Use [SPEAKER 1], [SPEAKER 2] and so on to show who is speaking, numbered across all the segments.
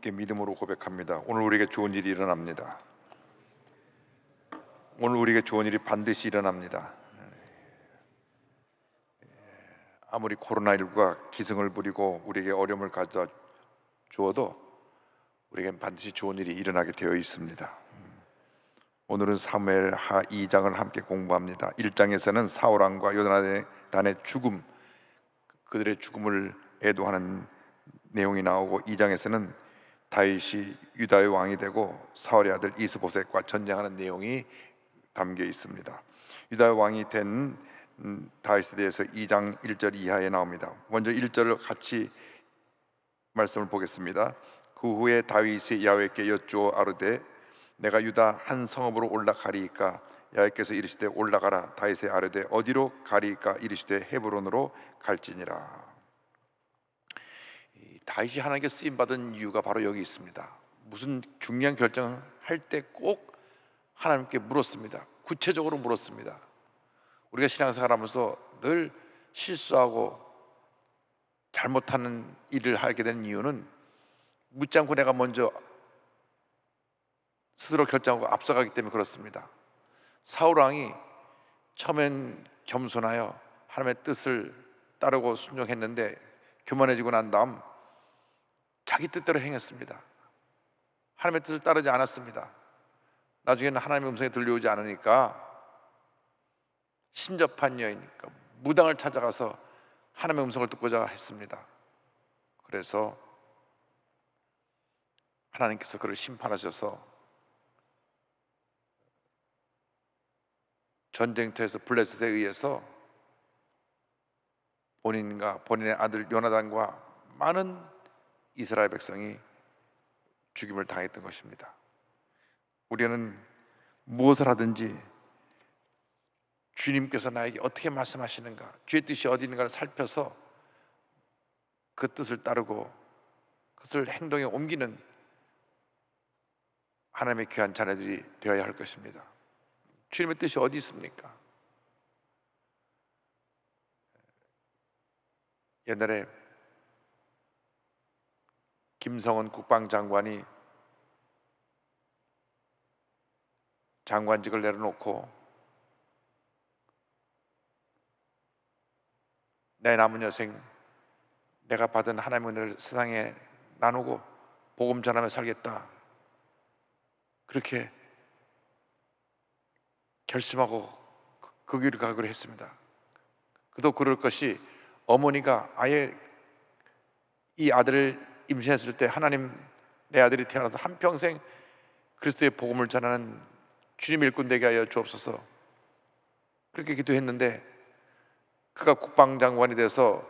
[SPEAKER 1] 함께 믿음으로 고백합니다. 오늘 우리에게 좋은 일이 일어납니다. 오늘 우리에게 좋은 일이 반드시 일어납니다. 아무리 코로나19가 기승을 부리고 우리에게 어려움을 가져다 주어도 우리에겐 반드시 좋은 일이 일어나게 되어 있습니다. 오늘은 사무엘하 2장을 함께 공부합니다. 1장에서는 사울왕과 요나단의 죽음, 그들의 죽음을 애도하는 내용이 나오고, 2장에서는 다윗이 유다의 왕이 되고 사울의 아들 이스보셋과 전쟁하는 내용이 담겨 있습니다. 유다의 왕이 된 다윗에 대해서 2장 1절 이하에 나옵니다. 먼저 1절을 같이 말씀을 보겠습니다. 그 후에 다윗이 야훼께 여쭈어 아뢰되 내가 유다 한 성읍으로 올라가리이까? 야훼께서 이르시되 올라가라. 다윗이 아뢰되 어디로 가리이까? 이르시되 헤브론으로 갈지니라. 다윗이 하나님께 쓰임 받은 이유가 바로 여기 있습니다. 무슨 중요한 결정을 할 때 꼭 하나님께 물었습니다. 구체적으로 물었습니다. 우리가 신앙생활하면서 늘 실수하고 잘못하는 일을 하게 되는 이유는 묻지 않고 내가 먼저 스스로 결정하고 앞서가기 때문에 그렇습니다. 사울 왕이 처음엔 겸손하여 하나님의 뜻을 따르고 순종했는데 교만해지고 난 다음 자기 뜻대로 행했습니다. 하나님의 뜻을 따르지 않았습니다. 나중에는 하나님의 음성이 들려오지 않으니까 신접한 여인이니까 무당을 찾아가서 하나님의 음성을 듣고자 했습니다. 그래서 하나님께서 그를 심판하셔서 전쟁터에서 블레셋에 의해서 본인과 본인의 아들 요나단과 많은 이스라엘 백성이 죽임을 당했던 것입니다. 우리는 무엇을 하든지 주님께서 나에게 어떻게 말씀하시는가, 주의 뜻이 어디 있는가를 살펴서 그 뜻을 따르고 그것을 행동에 옮기는 하나님의 귀한 자녀들이 되어야 할 것입니다. 주님의 뜻이 어디 있습니까? 옛날에 김성원 국방장관이 장관직을 내려놓고 내 남은 여생 내가 받은 하나님의 은혜를 세상에 나누고 복음 전하며 살겠다, 그렇게 결심하고 그 길을 가기로 했습니다. 그도 그럴 것이, 어머니가 아예 이 아들을 임신했을 때 하나님, 내 아들이 태어나서 한평생 그리스도의 복음을 전하는 주님 일꾼 되게 하여 주옵소서, 그렇게 기도했는데 그가 국방장관이 돼서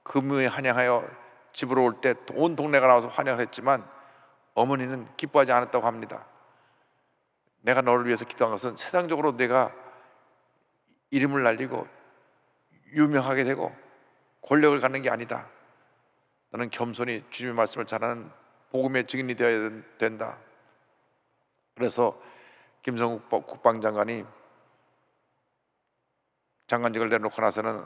[SPEAKER 1] 금요에 환영하여 집으로 올 때 온 동네가 나와서 환영을 했지만 어머니는 기뻐하지 않았다고 합니다. 내가 너를 위해서 기도한 것은 세상적으로 내가 이름을 날리고 유명하게 되고 권력을 갖는 게 아니다. 너는 겸손히 주님의 말씀을 전하는 복음의 증인이 되어야 된다. 그래서 김성국 국방장관이 장관직을 내놓고 나서는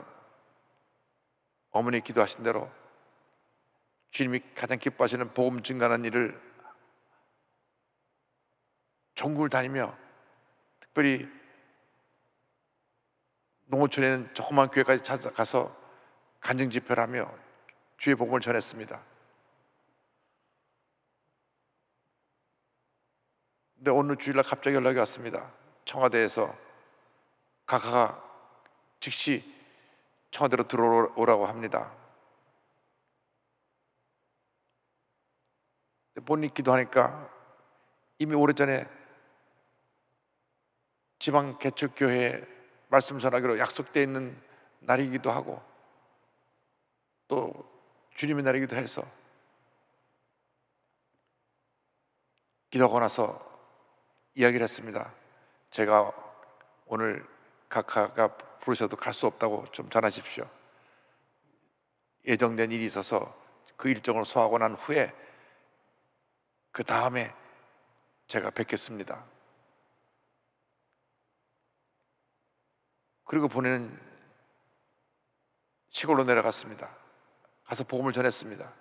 [SPEAKER 1] 어머니 기도하신 대로 주님이 가장 기뻐하시는 복음 증가하는 일을 전국을 다니며, 특별히 농어촌에 있는 조그만 교회까지 찾아가서 간증 집회를 하며 주의 복음을 전했습니다. 근데 오늘 주일날 갑자기 연락이 왔습니다. 청와대에서 각하가 즉시 청와대로 들어오라고 합니다. 본인이 기도하니까 이미 오래전에 지방 개척교회에 말씀 전하기로 약속되어 있는 날이기도 하고 또 주님의 날이기도 해서 기도하고 나서 이야기를 했습니다. 제가 오늘 각하가 부르셔도 갈 수 없다고 좀 전하십시오. 예정된 일이 있어서 그 일정을 소화하고 난 후에 그 다음에 제가 뵙겠습니다. 그리고 본인은 시골로 내려갔습니다. 가서 복음을 전했습니다.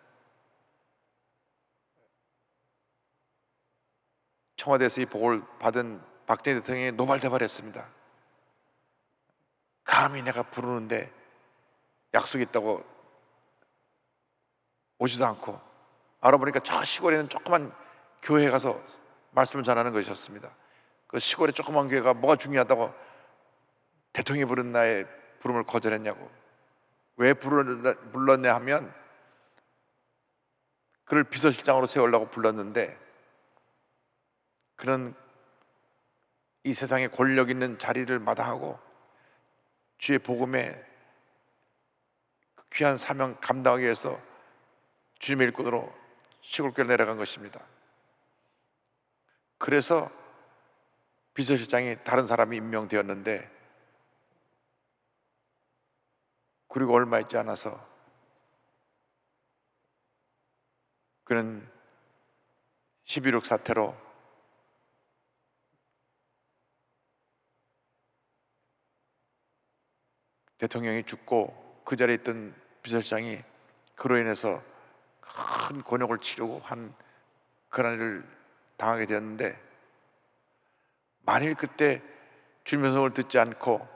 [SPEAKER 1] 청와대에서 이 복을 받은 박정희 대통령이 노발대발했습니다. 감히 내가 부르는데 약속이 있다고 오지도 않고, 알아보니까 저 시골에 있는 조그만 교회에 가서 말씀을 전하는 것이었습니다. 그 시골의 조그만 교회가 뭐가 중요하다고 대통령이 부른 나의 부름을 거절했냐고. 왜 불렀냐 하면 그를 비서실장으로 세우려고 불렀는데, 그는 이 세상에 권력 있는 자리를 마다하고 주의 복음에 귀한 사명 감당하기 위해서 주님의 일꾼으로 시골교회를 내려간 것입니다. 그래서 비서실장이 다른 사람이 임명되었는데, 그리고 얼마 있지 않아서 그는 11.6 사태로 대통령이 죽고 그 자리에 있던 비서실장이 그로 인해서 큰 곤욕을 치르고 한 그런 일을 당하게 되었는데, 만일 그때 주님의 음성을 듣지 않고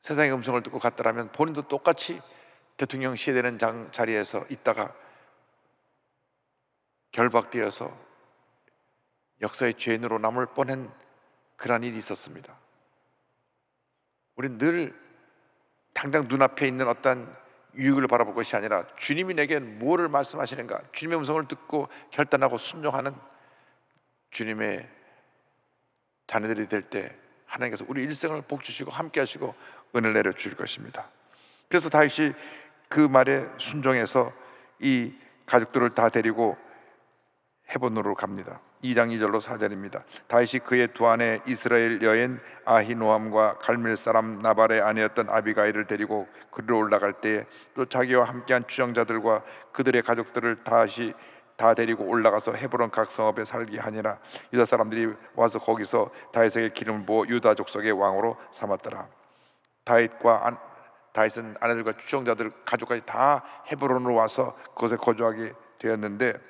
[SPEAKER 1] 세상의 음성을 듣고 갔더라면 본인도 똑같이 대통령 시해되는 자리에서 있다가 결박되어서 역사의 죄인으로 남을 뻔한 그런 일이 있었습니다. 우리는 늘 당장 눈앞에 있는 어떤 유익을 바라볼 것이 아니라 주님이 내게 뭐를 말씀하시는가, 주님의 음성을 듣고 결단하고 순종하는 주님의 자녀들이 될 때 하나님께서 우리 일생을 복 주시고 함께 하시고 은혜를 내려 주실 것입니다. 그래서 다윗이 그 말에 순종해서 이 가족들을 다 데리고 헤본으로 갑니다. 2장 2절로 4절입니다. 다윗이 그의 두 아내 이스라엘 여인 아히노암과 갈멜 사람 나발의 아내였던 아비가일을 데리고 그리로 올라갈 때에 또 자기와 함께한 추정자들과 그들의 가족들을 다시 다 데리고 올라가서 헤브론 각 성읍에 살게 하니라. 유다 사람들이 와서 거기서 다윗에게 기름을 부어 유다 족속의 왕으로 삼았더라. 다윗은 아내들과 추정자들 가족까지 다 헤브론으로 와서 그곳에 거주하게 되었는데,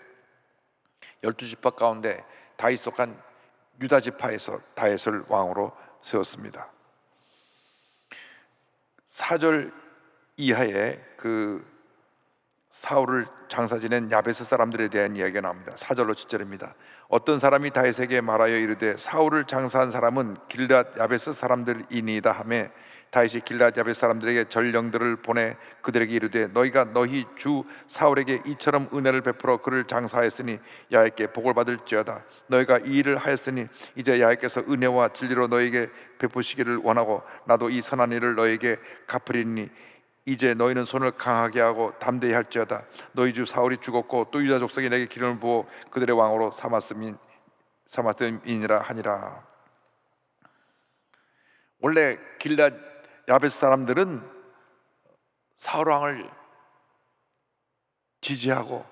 [SPEAKER 1] 12지파 가운데 다윗 속한 유다 지파에서 다윗을 왕으로 세웠습니다. 4절 이하에 그 사울을 장사 지낸 야베스 사람들에 대한 이야기가 나옵니다. 4절로 7절입니다. 어떤 사람이 다윗에게 말하여 이르되 사울을 장사한 사람은 길앗 야베스 사람들이니이다 하매, 다윗이 길앗 야베스 사람들에게 전령들을 보내 그들에게 이르되 너희가 너희 주 사울에게 이처럼 은혜를 베풀어 그를 장사하였으니 야훼께 복을 받을지어다. 너희가 이 일을 하였으니 이제 야훼께서 은혜와 진리로 너희에게 베푸시기를 원하고 나도 이 선한 일을 너희에게 갚으리니 이제 너희는 손을 강하게 하고 담대히 할지어다. 너희 주 사울이 죽었고 또 유다 족속이 내게 기름을 부어 그들의 왕으로 삼았음이니라 하니라. 원래 길앗 야베스 사람들은 사울 왕을 지지하고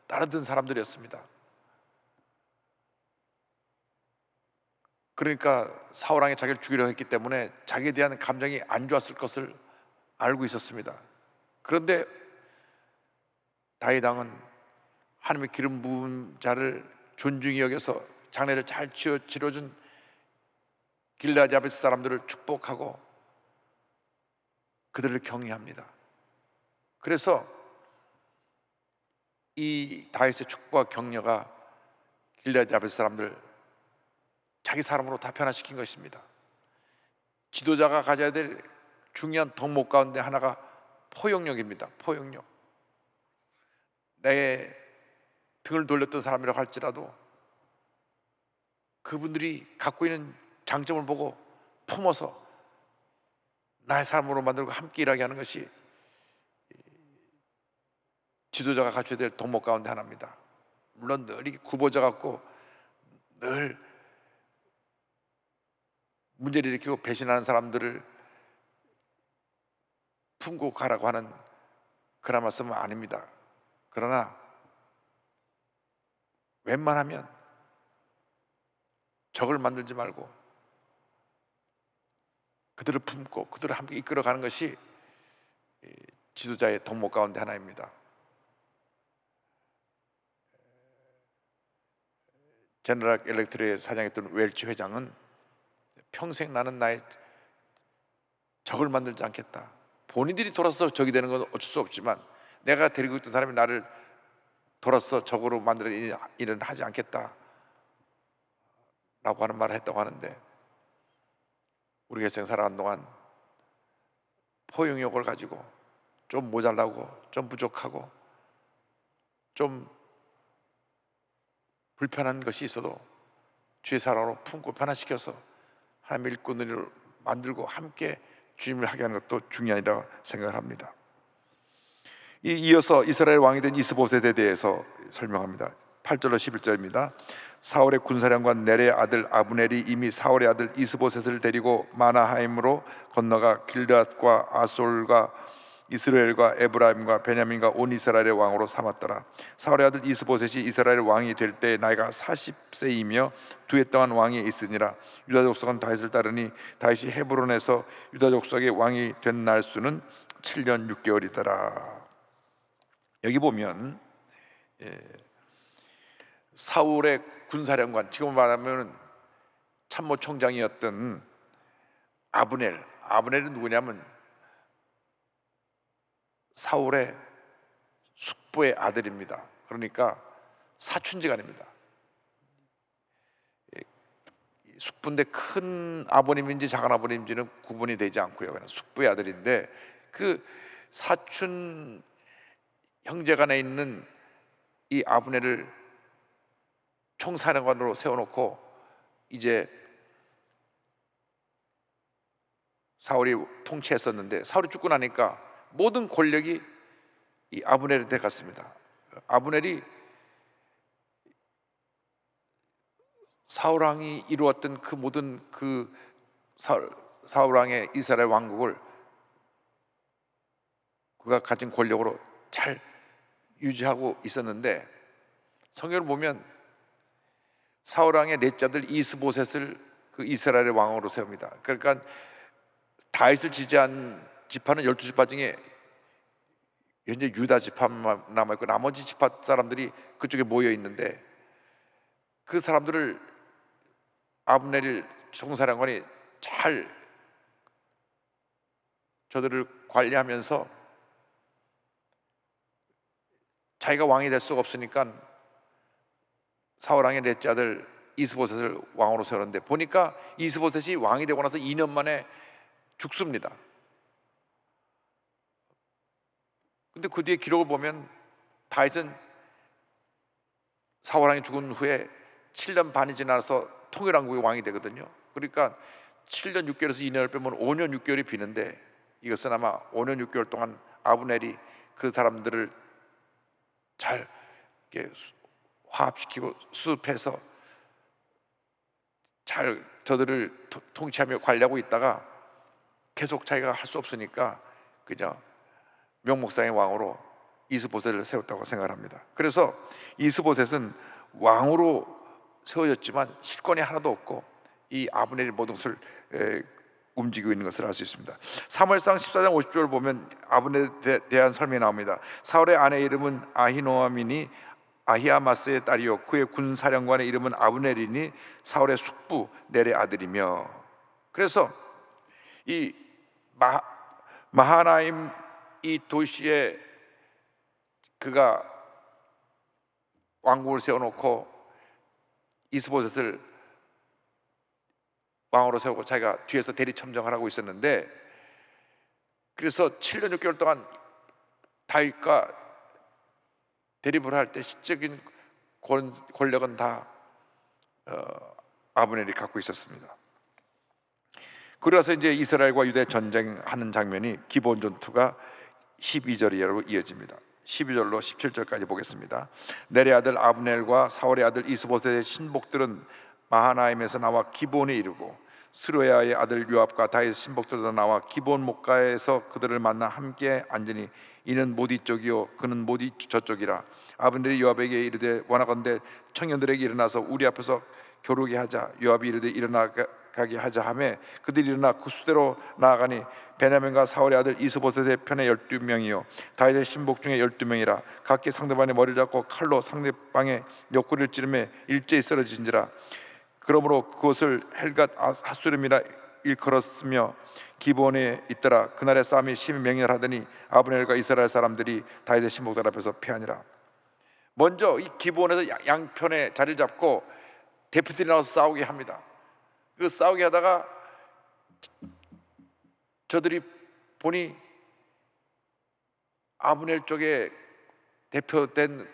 [SPEAKER 1] 따르던 사람들이었습니다. 그러니까 사울 왕이 자기를 죽이려 했기 때문에 자기에 대한 감정이 안 좋았을 것을 알고 있었습니다. 그런데 다윗 왕은 하나님의 기름 부은 자를 존중히 여겨서 장례를 잘 치러준 길앗 야베스 사람들을 축복하고 그들을 격려합니다. 그래서 이 다윗의 축복과 격려가 길앗 야베스 사람들 자기 사람으로 다 변화시킨 것입니다. 지도자가 가져야 될 중요한 덕목 가운데 하나가 포용력입니다. 포용력. 내 등을 돌렸던 사람이라고 할지라도 그분들이 갖고 있는 장점을 보고 품어서 나의 사람으로 만들고 함께 일하게 하는 것이 지도자가 갖춰야 될 덕목 가운데 하나입니다. 물론 늘 이렇게 굽어져 갖고 늘 문제를 일으키고 배신하는 사람들을 품고 가라고 하는 그런 말씀은 아닙니다. 그러나 웬만하면 적을 만들지 말고 그들을 품고 그들을 함께 이끌어가는 것이 지도자의 덕목 가운데 하나입니다. 제너럴 일렉트릭의 사장했던 웰치 회장은 평생 나는 나의 적을 만들지 않겠다. 본인들이 돌아서 적이 되는 건 어쩔 수 없지만 내가 데리고 있던 사람이 나를 돌아서 적으로 만드는 일은 하지 않겠다 라고 하는 말을 했다고 하는데, 우리 개생 살아간 동안 포용력을 가지고 좀 모자라고 좀 부족하고 좀 불편한 것이 있어도 주의 사랑으로 품고 변화시켜서 하나님의 일꾼을 만들고 함께 주님을 하게 하는 것도 중요하리라 생각을 합니다. 이어서 이스라엘 왕이 된 이스보셋에 대해서 설명합니다. 8절로 11절입니다. 사울의 군사령관 넬의 아들 아브넬이 이미 사울의 아들 이스보셋을 데리고 마나하임으로 건너가 길르앗과 아솔과 이스라엘과 에브라임과 베냐민과 온 이스라엘의 왕으로 삼았더라. 사울의 아들 이스보셋이 이스라엘 왕이 될 때 나이가 40세이며 2해 동안 왕이 있으니라. 유다 족속은 다윗을 따르니 다윗이 헤브론에서 유다 족속의 왕이 된 날수는 7년 6개월이더라. 여기 보면 사울의 군사령관, 지금 말하면 참모총장이었던 아브넬은 누구냐면 사울의 숙부의 아들입니다. 그러니까 사촌지간입니다. 숙부인데 큰 아버님인지 작은 아버님인지는 구분이 되지 않고요, 그냥 숙부의 아들인데, 그 사촌 형제간에 있는 이 아브넬을 총사령관으로 세워놓고 이제 사울이 통치했었는데, 사울이 죽고 나니까 모든 권력이 이 아브넬한테 갔습니다. 아브넬이 사울 왕이 이루었던 그 모든 사울 왕의 이스라엘 왕국을 그가 가진 권력으로 잘 유지하고 있었는데, 성경을 보면 사울 왕의 넷째 아들 이스보셋을 그 이스라엘의 왕으로 세웁니다. 그러니까 다윗을 지지한 지파는 12지파 중에 현재 유다 지파만 남아있고 나머지 지파 사람들이 그쪽에 모여 있는데, 그 사람들을 아브넬 총사령관이 잘 저들을 관리하면서 자기가 왕이 될 수가 없으니까 사울 왕의 넷째 아들 이스보셋을 왕으로 세웠는데, 보니까 이스보셋이 왕이 되고 나서 2년 만에 죽습니다. 근데 그 뒤에 기록을 보면 다윗은 사울 왕이 죽은 후에 7년 반이 지나서 통일왕국의 왕이 되거든요. 그러니까 7년 6개월에서 2년을 빼면 5년 6개월이 비는데, 이것은 아마 5년 6개월 동안 아브넬이 그 사람들을 잘 이렇게 화합시키고 수습해서 잘 저들을 통치하며 관리하고 있다가 계속 자기가 할 수 없으니까 그냥 명목상의 왕으로 이스보셋을 세웠다고 생각합니다. 그래서 이스보셋은 왕으로 세워졌지만 실권이 하나도 없고 이 아브넬이 모든 것을 움직이고 있는 것을 알 수 있습니다. 사무엘상 14장 50절을 보면 아브넬에 대한 설명이 나옵니다. 사울의 아내 이름은 아히노아미니 아히아마스의 딸이요 그의 군사령관의 이름은 아브넬이니 사울의 숙부 넬의 아들이며. 그래서 이 마하나임 이 도시에 그가 왕국을 세워놓고 이스보셋을 왕으로 세우고 자기가 뒤에서 대리 첨정을 하고 있었는데, 그래서 7년 6개월 동안 다윗과 대립을 할 때 실적인 권력은 다 아브넬이 갖고 있었습니다. 그래서 이제 이스라엘과 유대 전쟁하는 장면이 기본 전투가 12절로 이어집니다. 12절로 17절까지 보겠습니다. 넬의 아들 아브넬과 사울의 아들 이스보셋의 신복들은 마하나임에서 나와 기본에 이르고 스루야의 아들 요압과 다윗의 신복들도 나와 기본 목가에서 그들을 만나 함께 앉으니 이는 못 이쪽이요 그는 못 저쪽이라. 아브넬이 요압에게 이르되 원하건대 청년들에게 일어나서 우리 앞에서 겨루게 하자. 요압이 이르되 가게 하자 하매 그들이 일어나 그 수대로 나아가니 베냐민과 사울의 아들 이스보셋의 편에 12명이요 다윗의 신복 중에 12명이라 각기 상대방의 머리를 잡고 칼로 상대방의 옆구리를 찌르며 일제히 쓰러진지라. 그러므로 그곳을 헬갓 핫수름이라 일컬었으며 기브온에 있더라. 그날의 싸움이 심히 맹렬하더니 아브넬과 이스라엘 사람들이 다윗의 신복들 앞에서 패하니라. 먼저 이 기브온에서 양편에 자리를 잡고 대표들이 나와서 싸우게 합니다. 그 싸우게 하다가 저들이 보니 아브넬 쪽에 대표된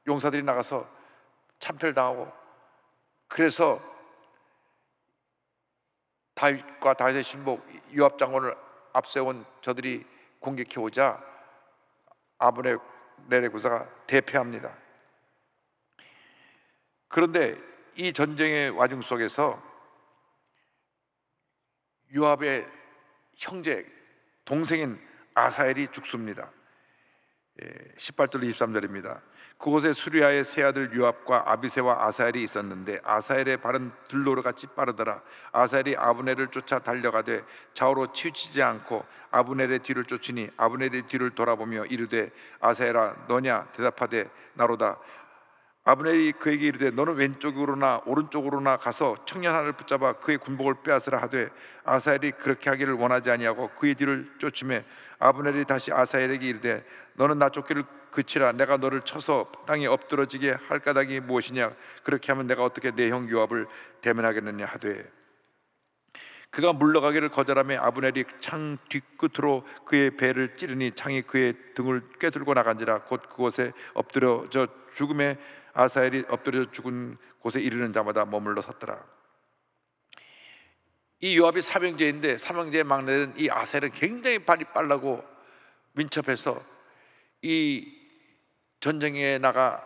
[SPEAKER 1] 용사들이 나가서 참패를 당하고, 그래서 다윗과 다윗의 신복 요압 장군을 앞세운 저들이 공격해 오자 아브넬의 군사가 대패합니다. 그런데 이 전쟁의 와중 속에서 요압의 형제 동생인 아사엘이 죽습니다. 18절 23절입니다. 그곳에 수리아의 세 아들 요압과 아비새와 아사엘이 있었는데 아사엘의 발은 들로로 같이 빠르더라. 아사엘이 아브넬을 쫓아 달려가되 좌우로 치우치지 않고 아브넬의 뒤를 쫓으니 아브넬의 뒤를 돌아보며 이르되 아사엘아 너냐 대답하되 나로다. 아브넬이 그에게 이르되 너는 왼쪽으로나 오른쪽으로나 가서 청년 하나를 붙잡아 그의 군복을 빼앗으라 하되 아사엘이 그렇게 하기를 원하지 아니하고 그의 뒤를 쫓으매 아브넬이 다시 아사엘에게 이르되 너는 나 쫓기를 그치라. 내가 너를 쳐서 땅에 엎드러지게 할 까닭이 무엇이냐. 그렇게 하면 내가 어떻게 내 형 요압을 대면하겠느냐 하되 그가 물러가기를 거절하며 아브넬이 창 뒤끝으로 그의 배를 찌르니 창이 그의 등을 꿰들고 나간지라. 곧 그곳에 엎드려져 죽음에 아사엘이 엎드려 죽은 곳에 이르는 자마다 머물러 섰더라. 이 요압이 삼형제인데 삼형제의 막내는 이 아사엘은 굉장히 발이 빠르고 민첩해서 이 전쟁에 나가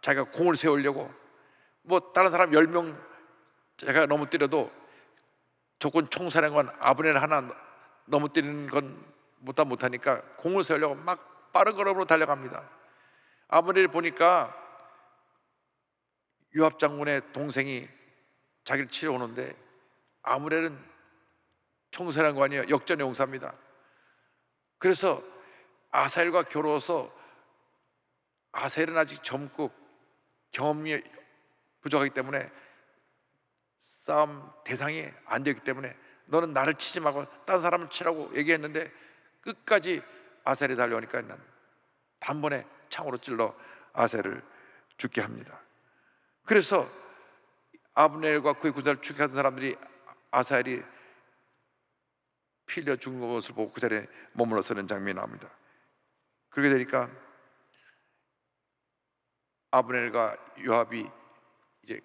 [SPEAKER 1] 자기가 공을 세우려고 뭐 다른 사람 10명 제가 넘어뜨려도 조건 총사령관 아브넬 하나 넘어뜨리는 건 못하니까 공을 세우려고 막 빠른 걸음으로 달려갑니다. 아브넬을 보니까 요압 장군의 동생이 자기를 치러 오는데 아브넬은 총사령관이요 역전의 용사입니다. 그래서 아사엘과 겨루어서 아사엘은 아직 젊고 경험이 부족하기 때문에 싸움 대상이 안 되기 때문에 너는 나를 치지 말고 다른 사람을 치라고 얘기했는데 끝까지 아사엘이 달려오니까 단번에 창으로 찔러 아사엘을 죽게 합니다. 그래서 아브넬과 그의 군사를 죽게 한 사람들이 아사엘이 피 흘려 죽은 것을 보고 그 자리에 머물러 서는 장면이 나옵니다. 그렇게 되니까 아브넬과 요압이 이제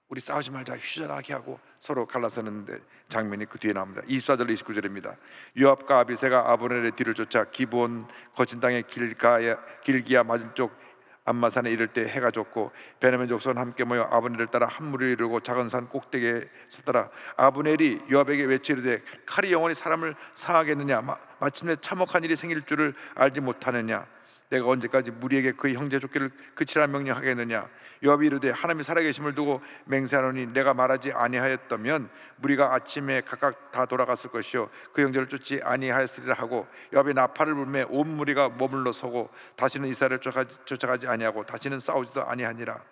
[SPEAKER 1] 우리 싸우지 말자 휴전하게 하고 서로 갈라서는데 장면이 그 뒤에 나옵니다. 24절 29절입니다. 요압과 아비새가 아브넬의 뒤를 쫓아 기브온 거친 땅의 길기야 맞은쪽 암마산에 이를 때 해가 졌고 베냐민 족속은 함께 모여 아브넬을 따라 한 무리를 이루고 작은 산 꼭대기에 섰더라. 아브넬이 요압에게 외치르되 칼이 영원히 사람을 상하겠느냐. 마침내 참혹한 일이 생길 줄을 알지 못하느냐. 내가 언제까지 무리에게 그의 형제 쫓기를 그치라 명령하겠느냐. 요압이 이르되 하나님이 살아계심을 두고 맹세하노니 내가 말하지 아니하였다면 무리가 아침에 각각 다 돌아갔을 것이요 그 형제를 쫓지 아니하였으리라 하고 요압이 나팔을 불매 온 무리가 머물러 서고 다시는 이스라엘을 쫓아가지 아니하고 다시는 싸우지도 아니하니라.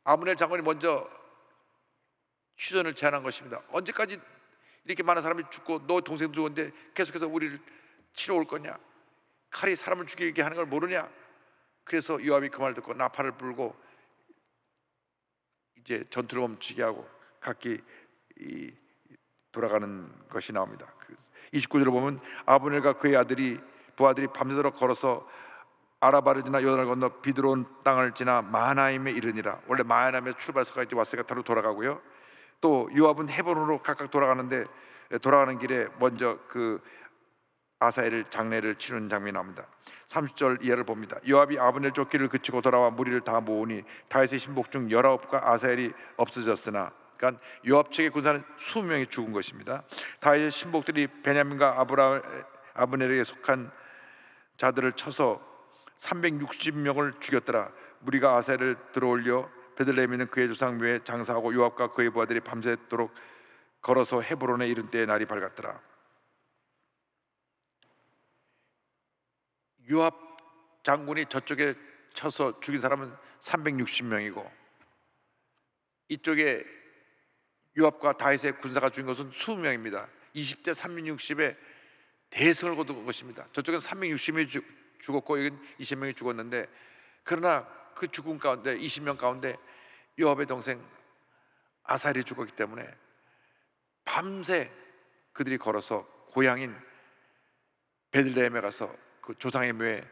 [SPEAKER 1] 아브넬 장군이 먼저 휴전을 제안한 것입니다. 언제까지 이렇게 많은 사람이 죽고 너 동생 죽었는데 계속해서 우리를 치러 올 거냐? 칼이 사람을 죽이게 하는 걸 모르냐? 그래서 요압이 그 말을 듣고 나팔을 불고 이제 전투를 멈추게 하고 각기 돌아가는 것이 나옵니다. 29절을 보면 아브넬과 그의 부하들이 밤새도록 걸어서 아라바를 지나 요단을 건너 비드로운 땅을 지나 마하나임에 이르니라. 원래 마하나임에 출발서까지 왔으니까 바로 돌아가고요. 또 요압은 헤브론으로 각각 돌아가는데 돌아가는 길에 먼저 그 아사엘을 장례를 치르는 장면이 나옵니다. 30절 이하를 봅니다. 요압이 아브넬 쫓기를 그치고 돌아와 무리를 다 모으니 다윗의 신복 중 19과 아사엘이 없어졌으나, 그러니까 요압 측의 군사는 20명이 죽은 것입니다. 다윗의 신복들이 베냐민과 아브넬에게 속한 자들을 쳐서 360명을 죽였더라. 무리가 아사엘을 들어올려 베들레헴에는 그의 조상 묘에 장사하고 요압과 그의 부하들이 밤새도록 걸어서 헤브론에 이른 때의 날이 밝았더라. 요압 장군이 저쪽에 쳐서 죽인 사람은 360명이고 이쪽에 요압과 다윗의 군사가 죽인 것은 20명입니다. 20대 360의 대승을 거둔 것입니다. 저쪽은 360명이 죽었고 여기는 20명이 죽었는데, 그러나 그 죽음 가운데 20명 가운데 요압의 동생 아사엘이 죽었기 때문에 밤새 그들이 걸어서 고향인 베들레헴에 가서 그 조상의 묘에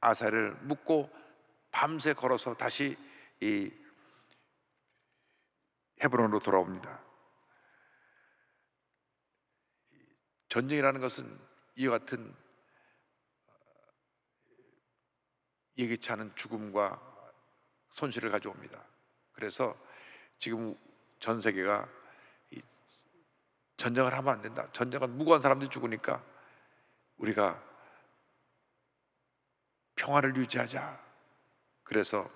[SPEAKER 1] 아사엘을 묻고 밤새 걸어서 다시 이 헤브론으로 돌아옵니다. 전쟁이라는 것은 이와 같은 예기치 않은 죽음과 손실을 가져옵니다. 그래서 지금 전 세계가 전쟁을 하면 안 된다, 전쟁은 무고한 사람들이 죽으니까 우리가 평화를 유지하자. 그래서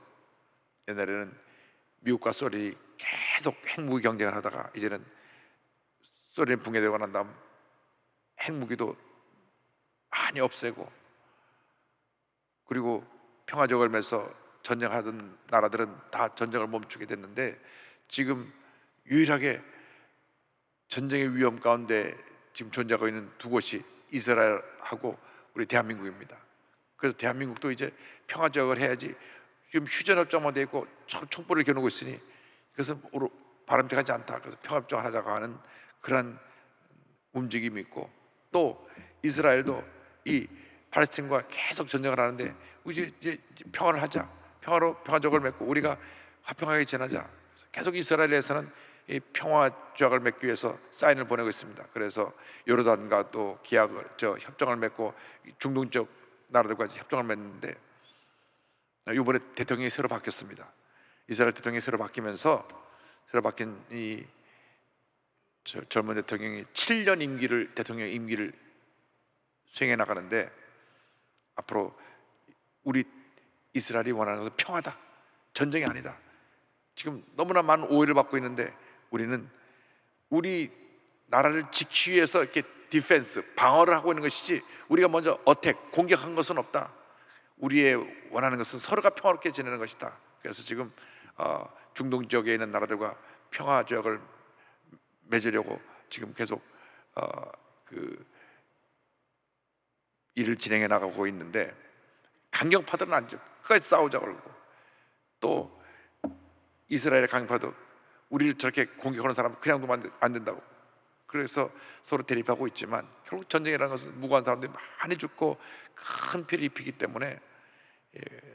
[SPEAKER 1] 옛날에는 미국과 소련이 계속 핵무기 경쟁을 하다가 이제는 소련이 붕괴되고 난 다음 핵무기도 많이 없애고, 그리고 평화적을 맺어서 전쟁하던 나라들은 다 전쟁을 멈추게 됐는데, 지금 유일하게 전쟁의 위험 가운데 지금 존재하고 있는 두 곳이 이스라엘하고 우리 대한민국입니다. 그래서 대한민국도 이제 평화적을 해야지, 지금 휴전협정만 돼 있고 촛불을 겨누고 있으니 그것은 바람직하지 않다. 그래서 평화협정을 하자고 하는 그런 움직임이 있고, 또 이스라엘도 이 팔레스틴과 계속 전쟁을 하는데 이제 평화를 하자, 평화적을 맺고 우리가 화평하게 지내자. 그래서 계속 이스라엘에서는 이 평화 조약을 맺기 위해서 사인을 보내고 있습니다. 그래서 요르단과 또 협정을 맺고 중동 쪽 나라들과 협정을 맺는데, 이번에 대통령이 새로 바뀌었습니다. 이스라엘 대통령이 새로 바뀌면서 새로 바뀐 이 젊은 대통령이 7년 대통령 임기를 수행해 나가는데, 앞으로 우리 이스라엘이 원하는 것은 평화다, 전쟁이 아니다. 지금 너무나 많은 오해를 받고 있는데, 우리는 우리 나라를 지키기 위해서 이렇게 디펜스, 방어를 하고 있는 것이지 우리가 먼저 공격한 것은 없다. 우리의 원하는 것은 서로가 평화롭게 지내는 것이다. 그래서 지금 중동 지역에 있는 나라들과 평화 조약을 맺으려고 지금 계속 그 일을 진행해 나가고 있는데, 강경파들은 끝까지 싸우자고 그러고, 또 이스라엘의 강경파도 우리를 저렇게 공격하는 사람은 그냥 두면 안 된다고, 그래서 서로 대립하고 있지만 결국 전쟁이라는 것은 무고한 사람들이 많이 죽고 큰 피해를 입히기 때문에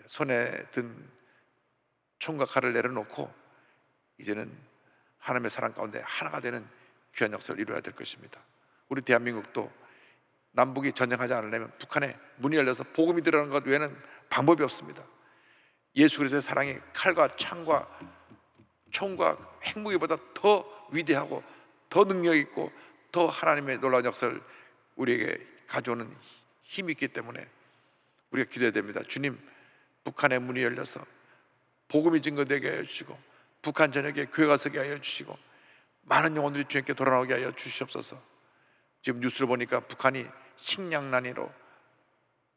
[SPEAKER 1] 손에 든 총과 칼을 내려놓고 이제는 하나님의 사랑 가운데 하나가 되는 귀한 역사를 이루어야 될 것입니다. 우리 대한민국도 남북이 전쟁하지 않으려면 북한에 문이 열려서 복음이 들어가는 것 외에는 방법이 없습니다. 예수 그리스도의 사랑이 칼과 창과 총과 핵무기보다 더 위대하고 더 능력 있고 더 하나님의 놀라운 역사를 우리에게 가져오는 힘이 있기 때문에 우리가 기도해야 됩니다. 주님, 북한의 문이 열려서 복음이 증거되게 하여 주시고, 북한 전역에 교회가 서게 하여 주시고, 많은 영혼들이 주님께 돌아오게 하여 주시옵소서. 지금 뉴스를 보니까 북한이 식량난으로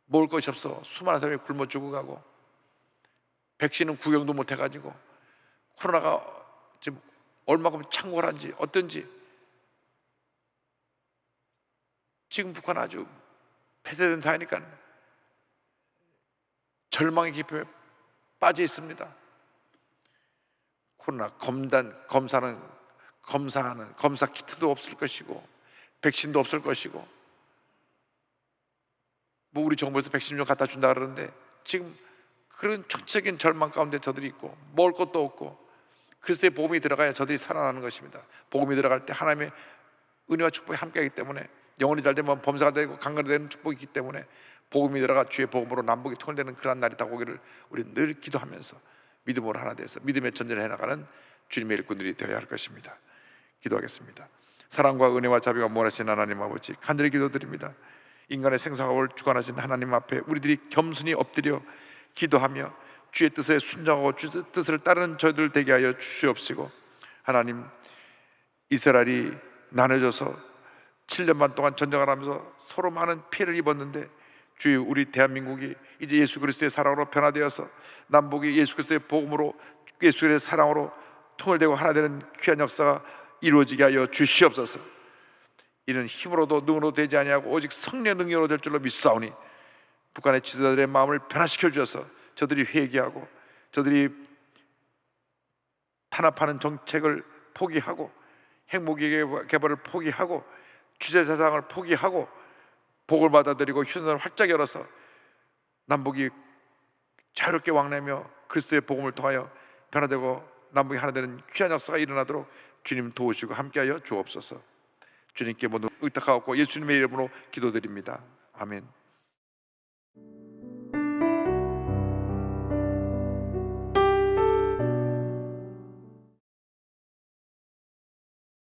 [SPEAKER 1] 먹을 것이 없어 수많은 사람이 굶어 죽어가고, 백신은 구경도 못 해가지고, 코로나가 지금 얼마큼 창궐한지 어떤지, 지금 북한 아주 폐쇄된 사회니까 절망의 깊음에 빠져 있습니다. 코로나 검사는 검사 키트도 없을 것이고, 백신도 없을 것이고, 뭐 우리 정부에서 백신 좀 갖다 준다 그러는데 지금 그런 총체적인 절망 가운데 저들이 있고, 먹을 것도 없고, 그리스도의 복음이 들어가야 저들이 살아나는 것입니다. 복음이 들어갈 때 하나님의 은혜와 축복이 함께하기 때문에, 영혼이 잘 되면 범사가 되고 강건이 되는 축복이 있기 때문에 복음이 들어가 주의 복음으로 남북이 통일되는 그런 날이 다가오기를 우리 늘 기도하면서 믿음으로 하나 돼서 믿음의 전쟁을 해나가는 주님의 일꾼들이 되어야 할 것입니다. 기도하겠습니다. 사랑과 은혜와 자비가 무한하신 하나님 아버지, 간절히 기도드립니다. 인간의 생사를 주관하신 하나님 앞에 우리들이 겸손히 엎드려 기도하며 주의 뜻에 순종하고 주의 뜻을 따르는 저희들 되게 하여 주시옵시고, 하나님, 이스라엘이 나눠져서 7년 반 동안 전쟁을 하면서 서로 많은 피해를 입었는데, 주여, 우리 대한민국이 이제 예수 그리스도의 사랑으로 변화되어서 남북이 예수 그리스도의 복음으로, 예수 그리스도의 사랑으로 통일되고 하나 되는 귀한 역사가 이루어지게 하여 주시옵소서. 이는 힘으로도 능으로 되지 아니하고 오직 성령의 능력으로 될 줄로 믿사오니, 북한의 지도자들의 마음을 변화시켜 주셔서 저들이 회개하고, 저들이 탄압하는 정책을 포기하고, 핵무기 개발을 포기하고, 주제사상을 포기하고, 복을 받아들이고 휴전을 활짝 열어서 남북이 자유롭게 왕래하며 그리스도의 복음을 통하여 변화되고 남북이 하나 되는 귀한 역사가 일어나도록 주님 도우시고 함께하여 주옵소서. 주님께 모두 의탁하옵고 예수님의 이름으로 기도드립니다. 아멘.